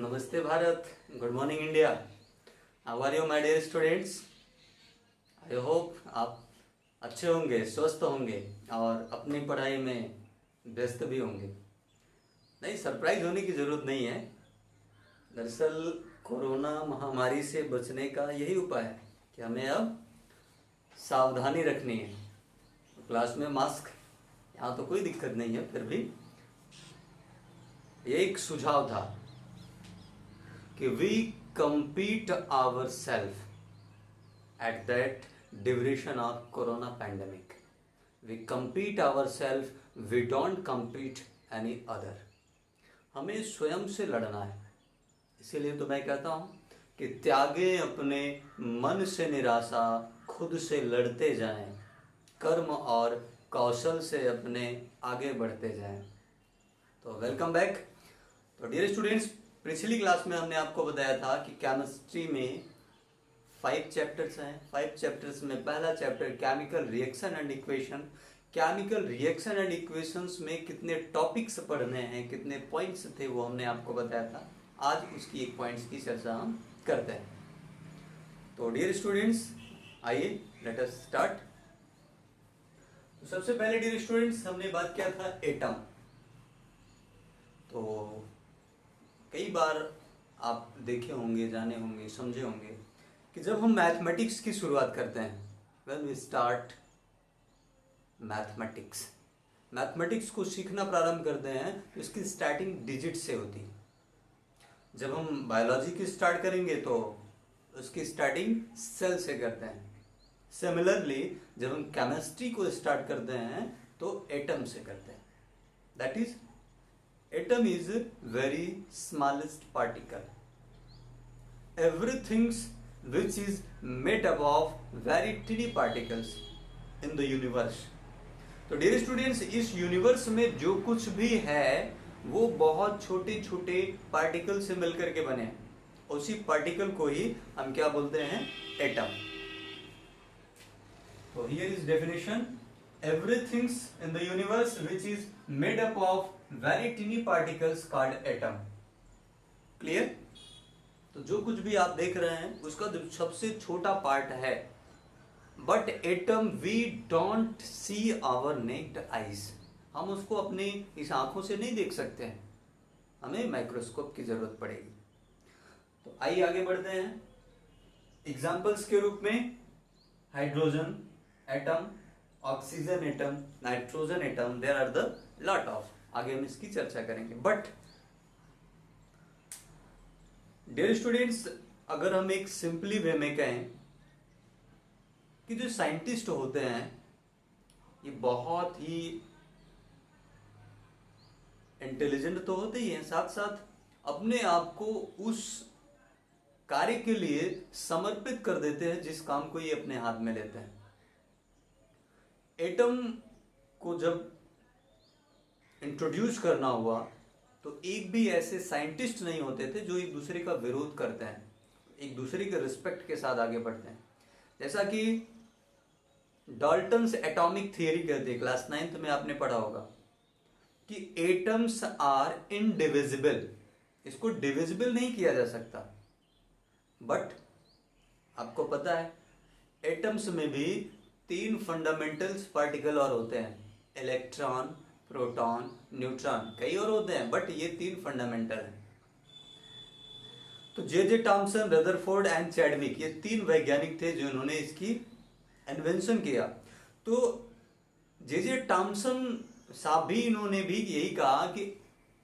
नमस्ते Bharat, good morning India. How are you my dear students. I hope आप अच्छे होंगे, स्वस्थ होंगे और अपनी पढ़ाई में व्यस्त भी होंगे। नहीं, सरप्राइज होने की ज़रूरत नहीं है। दरअसल कोरोना महामारी से बचने का यही उपाय है कि हमें अब सावधानी रखनी है। क्लास में मास्क, यहाँ तो कोई दिक्कत नहीं है, फिर भी एक सुझाव था कि we compete ourselves at that duration of corona pandemic. We compete ourselves, we don't compete any other. हमें स्वयं से लड़ना है। इसीलिए तो मैं कहता हूँ कि त्यागे अपने मन से निराशा, खुद से लड़ते जाएं, कर्म और कौशल से अपने आगे बढ़ते जाएं। तो वेलकम बैक। तो डियर स्टूडेंट्स, पिछली क्लास में हमने आपको बताया था कि केमिस्ट्री में 5 चैप्टर्स हैं। 5 चैप्टर्स में पहला chapter chemical reaction and equation. Chemical reaction and equations में कितने टॉपिक्स पढ़ने हैं, कितने पॉइंट्स थे, वो हमने आपको बताया था। आज उसकी एक पॉइंट्स की चर्चा हम करते हैं। तो डियर स्टूडेंट्स, आइए लेट अस स्टार्ट। तो सबसे पहले डियर स्टूडेंट्स हमने बात किया था एटम। तो कई बार आप देखे होंगे, जाने होंगे, समझे होंगे कि जब हम मैथमेटिक्स की शुरुआत करते हैं, व्हेन वी स्टार्ट मैथमेटिक्स को सीखना प्रारंभ करते हैं तो इसकी स्टार्टिंग डिजिट से होती है। जब हम बायोलॉजी की स्टार्ट करेंगे तो उसकी स्टार्टिंग सेल से करते हैं। सिमिलरली जब हम केमिस्ट्री को स्टार्ट करते हैं तो एटम से करते हैं। That is atom is a very smallest particle. Everything which is made up of very tiny particles in the universe. तो डियर स्टूडेंट्स, इस यूनिवर्स में जो कुछ भी है वो बहुत छोटे छोटे पार्टिकल से मिलकर के बने हैं। उसी पार्टिकल को ही हम क्या बोलते हैं? एटम। तो here is definition: everything in the universe which is made up of very tiny particles called atom. Clear? तो जो कुछ भी आप देख रहे हैं उसका जो सबसे छोटा पार्ट है, but atom we don't see our naked eyes. हम उसको अपने इस आंखों से नहीं देख सकते हैं, हमें माइक्रोस्कोप की जरूरत पड़ेगी। तो आइए आगे बढ़ते हैं। एग्जाम्पल्स के रूप में hydrogen atom, oxygen atom, nitrogen atom, there are the lot of. आगे हम इसकी चर्चा करेंगे। बट डियर स्टूडेंट्स, अगर हम एक सिंपली वे में कहें कि जो साइंटिस्ट होते हैं ये बहुत ही इंटेलिजेंट तो होते ही हैं, साथ साथ अपने आप को उस कार्य के लिए समर्पित कर देते हैं जिस काम को ये अपने हाथ में लेते हैं। एटम को जब इंट्रोड्यूस करना हुआ तो एक भी ऐसे साइंटिस्ट नहीं होते थे जो एक दूसरे का विरोध करते हैं, एक दूसरे के रिस्पेक्ट के साथ आगे बढ़ते हैं। जैसा कि डाल्टन्स एटॉमिक थियरी कहते हैं, क्लास 9th में आपने पढ़ा होगा कि एटम्स आर इनडिविजिबल। इसको डिविजिबल नहीं किया जा सकता। बट आपको पता है एटम्स में भी 3 फंडामेंटल्स पार्टिकल और होते हैं: इलेक्ट्रॉन, प्रोटॉन, न्यूट्रॉन। कई और होते हैं बट ये 3 फंडामेंटल हैं। तो जे टॉमसन, रदरफोर्ड एंड चैडविक, ये 3 वैज्ञानिक थे जिन्होंने इसकी इन्वेंशन किया। तो जे टॉमसन साहब भी, इन्होंने भी यही कहा कि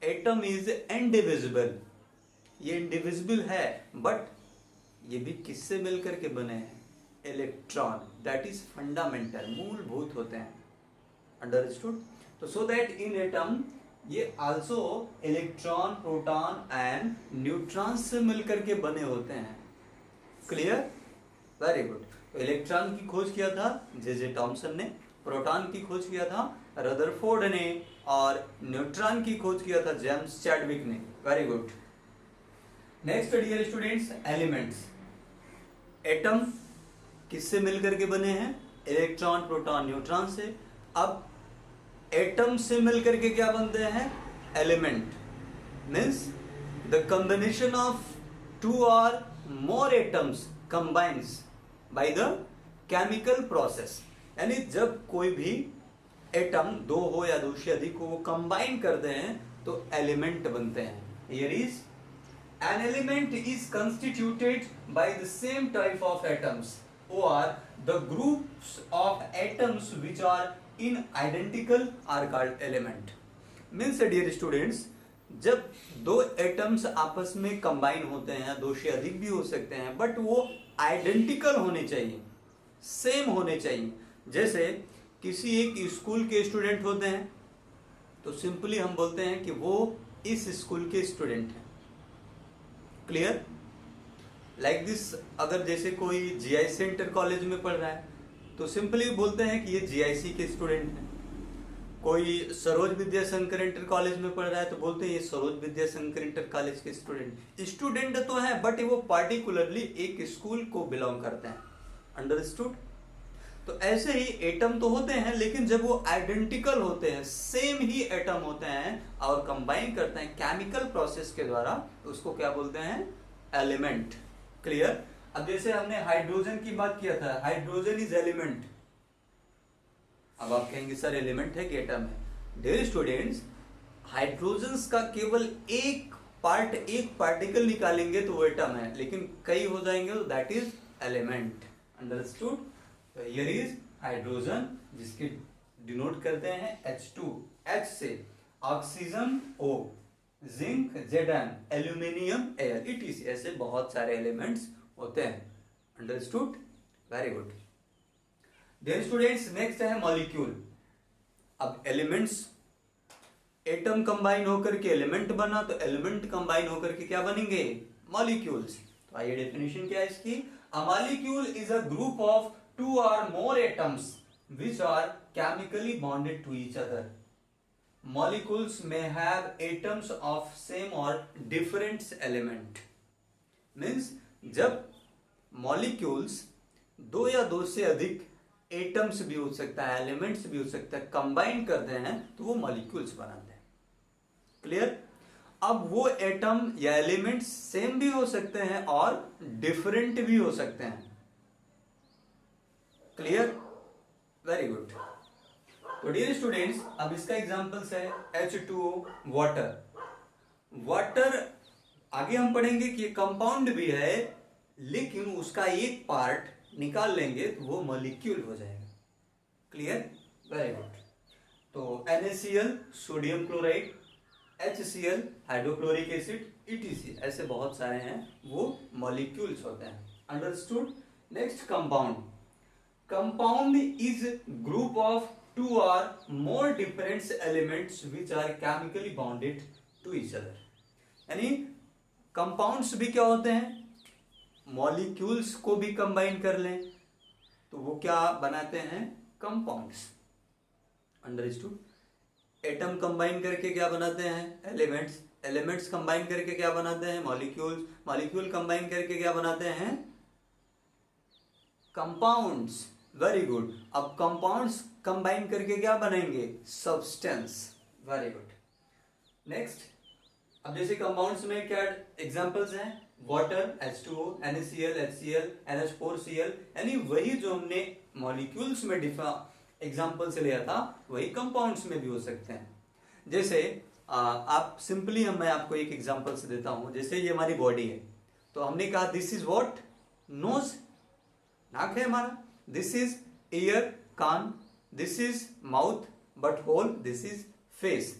एटम इज इनडिविजिबल। ये इनडिविजिबल है बट ये भी किससे मिलकर के बने हैं? इलेक्ट्रॉन। दैट इज फंडामेंटल, मूलभूत होते हैं। अंडरस्टूड? तो सो दैट इन एटम ये also electron, proton and neutron से मिलकर के बने होते हैं। क्लियर? Very good. तो इलेक्ट्रॉन की खोज किया था जे टॉमसन ने, प्रोटॉन की खोज किया था रदरफोर्ड ने, और न्यूट्रॉन की खोज किया था जेम्स चैडविक ने। Very good. Next dear students, elements. Atom किससे मिलकर के बने हैं? इलेक्ट्रॉन, प्रोटॉन, न्यूट्रॉन से। अब एटम से मिलकर के क्या बनते हैं? Element. Means the combination of two और more atoms combines by the chemical process, यानी जब कोई भी एटम दो हो या दो से अधिक हो वो कंबाइन करते हैं तो एलिमेंट बनते हैं. Here is an element is constituted by the same type of atoms or the groups of atoms which are in identical are called element. Means dear students, जब दो एटम्स आपस में कंबाइन होते हैं, दो से अधिक भी हो सकते हैं, बट वो आइडेंटिकल होने चाहिए, सेम होने चाहिए. जैसे किसी एक स्कूल के स्टूडेंट होते हैं तो सिंपली हम बोलते हैं कि वो इस स्कूल के स्टूडेंट हैं. क्लियर? लाइक दिस, अगर जैसे कोई जीआई सेंटर कॉलेज में पढ़ रहा है तो सिंपली बोलते हैं कि ये जीआईसी के स्टूडेंट हैं. कोई सरोज विद्या शंकर इंटर कॉलेज में पढ़ रहा है तो बोलते हैं ये सरोज विद्या शंकर इंटर कॉलेज के स्टूडेंट. स्टूडेंट तो है बट वो पार्टिकुलरली एक स्कूल को बिलोंग करते हैं. अंडरस्टूड? तो ऐसे ही एटम तो होते हैं लेकिन जब वो आइडेंटिकल होते हैं, सेम ही एटम होते हैं और कंबाइन करते हैं केमिकल प्रोसेस के द्वारा, उसको क्या बोलते हैं? एलिमेंट. क्लियर? अब जैसे हमने हाइड्रोजन की बात किया था, हाइड्रोजन इज एलिमेंट. अब आप कहेंगे सर एलिमेंट है कि एटम है? डियर स्टूडेंट्स, हाइड्रोजन का केवल एक पार्टिकल निकालेंगे तो वो एटम है, लेकिन कई हो जाएंगे तो that is element. Understood? Here is hydrogen जिसके डिनोट करते हैं H2, H से oxygen O, zinc Zn, aluminium Al, etc. ऐसे बहुत सारे एलिमेंट्स होते हैं. Understood? Very good. Dear students, next है मॉलिक्यूल. अब एलिमेंट्स, एटम कंबाइन होकर के एलिमेंट बना तो एलिमेंट कंबाइन होकर के क्या बनेंगे? मॉलिक्यूल्स. तो आइए डेफिनेशन क्या है इसकी? A molecule is a group of two or more atoms which are chemically bonded to each other. Molecules may have atoms of same or different element. Means जब molecules दो या दो से अधिक एटम्स भी हो सकता है, एलिमेंट्स भी हो सकता है, कंबाइन करते हैं तो वो मॉलिक्यूल्स बनाते हैं. क्लियर? अब वो एटम या एलिमेंट्स सेम भी हो सकते हैं और डिफरेंट भी हो सकते हैं. क्लियर? Very good. तो डियर स्टूडेंट्स, अब इसका एग्जांपल्स है H2O, वाटर. वाटर आगे हम पढ़ेंगे कि कंपाउंड भी है लेकिन उसका एक पार्ट निकाल लेंगे तो वो मॉलिक्यूल हो जाएगा. क्लियर? Very good. तो NaCl, sodium chloride, HCl, hydrochloric acid, etc. ऐसे बहुत सारे हैं, वो मॉलिक्यूल्स होते हैं. Understood? Next, compound. Compound is group of two or more different elements which are chemically bonded to each other. यानी कंपाउंड्स भी क्या होते हैं? मॉलिक्यूल्स को भी कंबाइन कर लें तो वो क्या बनाते हैं? कंपाउंड्स. अंडरस्टूड? एटम कंबाइन करके क्या बनाते हैं? एलिमेंट्स. एलिमेंट्स कंबाइन करके क्या बनाते हैं? मॉलिक्यूल्स. मॉलिक्यूल कंबाइन करके क्या बनाते हैं? कंपाउंड्स. Very good. अब कंपाउंड्स कंबाइन करके क्या बनेंगे? सब्सटेंस. Very good. नेक्स्ट, अब जैसे कंपाउंड्स में क्या एग्जांपल्स हैं? Water H2O, NaCl, HCl, NH4Cl, यानी वही जो हमने मॉलिक्यूल्स में एग्जांपल से लिया था वही कंपाउंड्स में भी हो सकते हैं. जैसे आप सिंपली मैं आपको एक एग्जांपल से देता हूं. जैसे ये हमारी बॉडी है तो हमने कहा दिस इज व्हाट? नोज, नाक है हमारा. दिस इज ईयर, कान. This is mouth, but hole. This is face.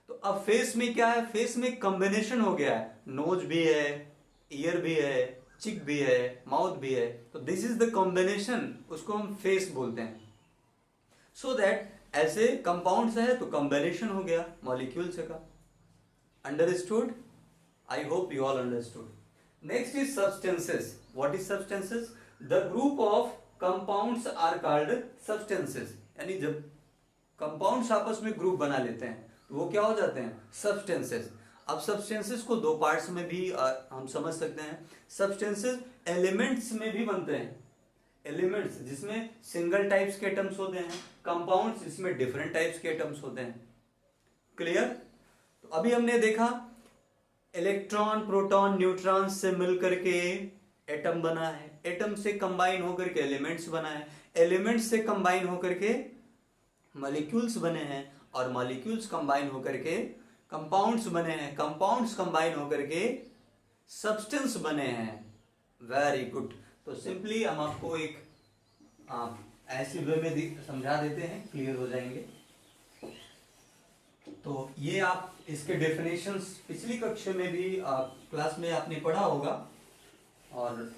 तो अब फेस में क्या है? फेस में कॉम्बिनेशन हो गया है. नोज भी है, ईयर भी है, चिक भी है, माउथ भी है. तो दिस इज द कॉम्बिनेशन, उसको हम फेस बोलते हैं. सो दैट ऐसे कंपाउंड्स है तो कॉम्बिनेशन हो गया मॉलिक्यूल्स का. Understood? I hope you all understood. Next is substances. What is substances? The group of compounds are called substances. यानी जब कंपाउंड्स आपस में ग्रुप बना लेते हैं तो वो क्या हो जाते हैं? सब्सटेंसेस. अब सब्सटेंसेस को दो पार्ट्स में भी हम समझ सकते हैं. सब्सटेंसेस एलिमेंट्स में भी बनते हैं. एलिमेंट्स जिसमें सिंगल टाइप्स के एटम्स होते हैं, कंपाउंड्स जिसमें डिफरेंट टाइप्स के एटम्स होते हैं. क्लियर? तो अभी हमने देखा इलेक्ट्रॉन प्रोटॉन न्यूट्रॉन से मिलकर के एटम बना है, एटम से कंबाइन होकर के एलिमेंट्स बना है, एलिमेंट्स से कंबाइन होकर के मॉलिक्यूल्स बने हैं, और मॉलिक्यूल्स कंबाइन होकर के कंपाउंड्स बने हैं, कंपाउंड्स कंबाइन होकर के सब्सटेंस बने हैं। Very good. तो सिंपली हम आपको एक ऐसी वे में समझा देते हैं, क्लियर हो जाएंगे। तो ये आप इसके डेफिनेशंस पिछली कक्षा में भी क्लास में आपने पढ़ा होगा, और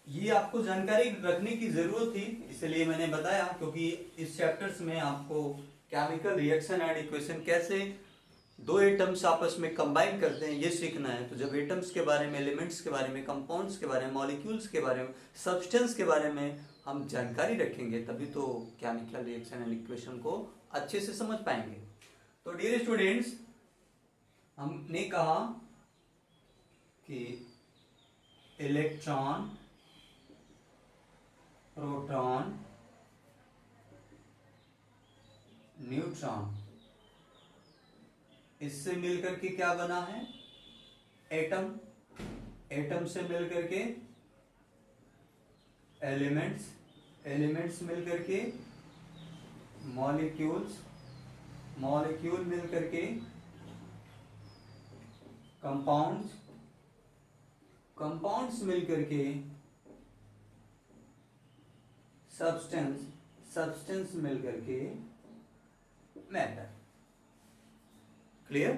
ये आपको जानकारी रखने की जरूरत थी, इसलिए मैंने बताया, क्योंकि इस चैप्टर्स में आपको केमिकल रिएक्शन एंड इक्वेशन कैसे दो एटम्स आपस में कंबाइन करते हैं ये सीखना है। तो जब एटम्स के बारे में, एलिमेंट्स के बारे में, कंपाउंड्स के बारे में, मॉलिक्यूल्स के बारे में, सब्सटेंस के बारे में हम जानकारी रखेंगे, तभी तो केमिकल रिएक्शन एंड इक्वेशन को अच्छे से समझ पाएंगे। तो डियर स्टूडेंट्स, हमने कहा कि इलेक्ट्रॉन प्रोटॉन न्यूट्रॉन, इससे मिलकर के क्या बना है? एटम, एटम से मिलकर के एलिमेंट्स, एलिमेंट्स मिलकर के मॉलिक्यूल्स, मॉलिक्यूल मिलकर के कंपाउंड्स, कंपाउंड्स मिलकर के सब्सटेंस, सब्सटेंस मिलकर के matter. Clear?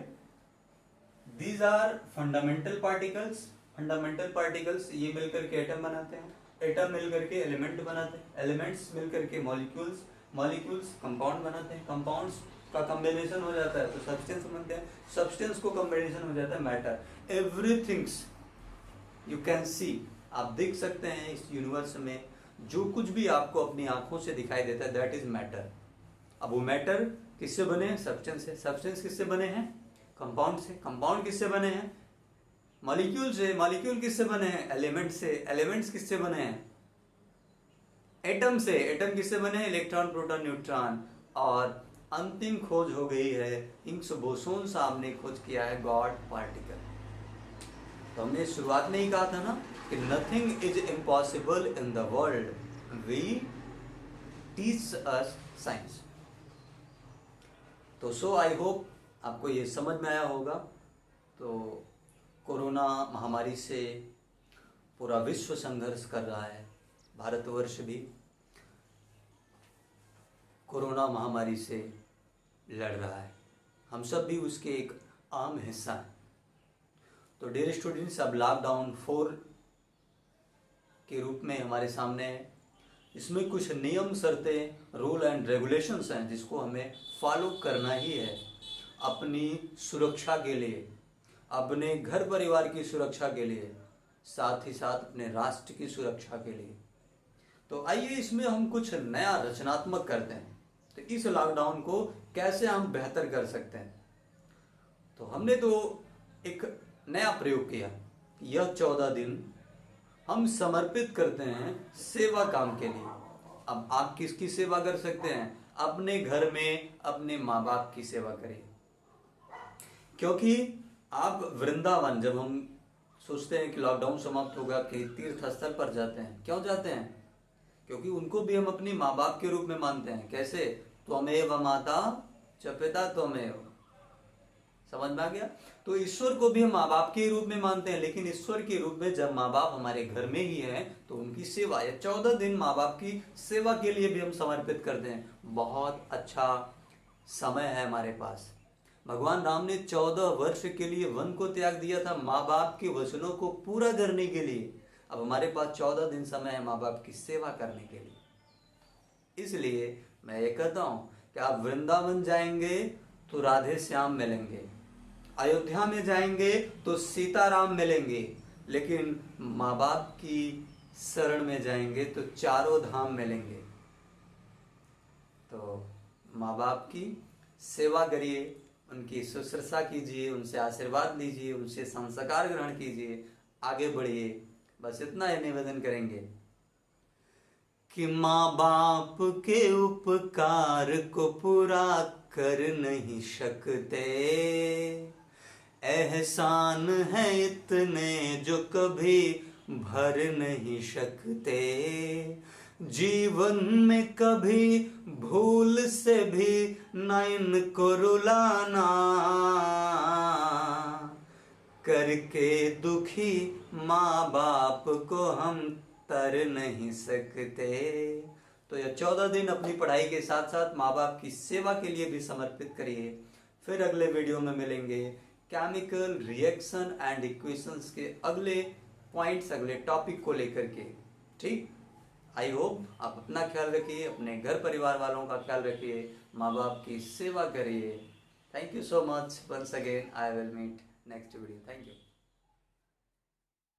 These are fundamental particles. Fundamental particles ये मिलकर के एटम बनाते हैं, एटम मिलकर के एलिमेंट बनाते हैं, एलिमेंट्स मिलकर के मॉलिक्यूल्स, मॉलिक्यूल्स कंपाउंड बनाते हैं, कंपाउंड्स का कॉम्बिनेशन हो जाता है तो सब्सटेंस बनते हैं, सब्सटेंस को कॉम्बिनेशन हो जाता है matter. Everything's you can see, आप देख सकते हैं इस यूनिवर्स में जो कुछ भी आपको अपनी आंखों से दिखाई देता है दैट इज मैटर। अब वो मैटर किससे बने हैं? सब्सटेंस से। सब्सटेंस किससे बने हैं? कंपाउंड से। कंपाउंड किससे बने हैं? मॉलिक्यूल से। मॉलिक्यूल किससे बने हैं? एलिमेंट से। एलिमेंट्स किससे बने हैं? एटम से। एटम किससे बने हैं? Electron proton neutron. और अंतिम खोज हो गई है हिग्स बोसोन साहब ने खोज किया है गॉड पार्टिकल। तो हमने शुरुआत में ही कहा था ना कि nothing is impossible in the world, we teach us science. तो सो आई होप आपको ये समझ में आया होगा। तो कोरोना महामारी से पूरा विश्व संघर्ष कर रहा है, भारतवर्ष भी कोरोना महामारी से लड़ रहा है, हम सब भी उसके एक आम हिस्सा हैं। तो डियर स्टूडेंट्स, अब लॉकडाउन 4 के रूप में हमारे सामने है। इसमें कुछ नियम, शर्तें, रूल एंड रेगुलेशंस हैं जिसको हमें फॉलो करना ही है अपनी सुरक्षा के लिए, अपने घर परिवार की सुरक्षा के लिए, साथ ही साथ अपने राष्ट्र की सुरक्षा के लिए। तो आइए इसमें हम कुछ नया रचनात्मक करते हैं। तो इस लॉकडाउन को कैसे हम बेहतर कर सकते हैं? तो हमने तो एक नया प्रयोग किया। यह 14 दिन हम समर्पित करते हैं सेवा काम के लिए। अब आप किसकी सेवा कर सकते हैं? अपने घर में अपने माँ बाप की सेवा करिए, क्योंकि आप वृंदावन, जब हम सोचते हैं कि लॉकडाउन समाप्त होगा कि तीर्थ स्थल पर जाते हैं, क्यों जाते हैं? क्योंकि उनको भी हम अपनी माँ बाप के रूप में मानते हैं। कैसे? त्वमेव माता च पिता त्वमेव। समझ में आ गया? तो ईश्वर को भी हम माँ बाप के रूप में मानते हैं, लेकिन ईश्वर के रूप में जब माँ बाप हमारे घर में ही है तो उनकी सेवा, या 14 दिन माँ बाप की सेवा के लिए भी हम समर्पित करते हैं। बहुत अच्छा समय है हमारे पास। भगवान राम ने 14 वर्ष के लिए वन को त्याग दिया था माँ बाप के वचनों को पूरा करने के लिए। अब हमारे पास 14 दिन समय है माँ बाप की सेवा करने के लिए। इसलिए मैं ये कहता हूँ कि आप वृंदावन जाएंगे तो राधे श्याम मिलेंगे, अयोध्या में जाएंगे तो सीताराम मिलेंगे, लेकिन माँ बाप की शरण में जाएंगे तो चारों धाम मिलेंगे। तो माँ बाप की सेवा करिए, उनकी शुश्रूषा कीजिए, उनसे आशीर्वाद लीजिए, उनसे संस्कार ग्रहण कीजिए, आगे बढ़िए। बस इतना ही निवेदन करेंगे कि माँ बाप के उपकार को पूरा कर नहीं सकते, एहसान है इतने जो कभी भर नहीं सकते, जीवन में कभी भूल से भी न इनको रुलाना, करके दुखी माँ बाप को हम तर नहीं सकते। तो यह 14 दिन अपनी पढ़ाई के साथ साथ माँ बाप की सेवा के लिए भी समर्पित करिए। फिर अगले वीडियो में मिलेंगे केमिकल रिएक्शन एंड इक्वेशंस के अगले पॉइंट्स, अगले टॉपिक को लेकर के। ठीक, आई होप आप अपना ख्याल रखिए, अपने घर परिवार वालों का ख्याल रखिए, माँ बाप की सेवा करिए। Thank you so much once again. I will meet next video. Thank you.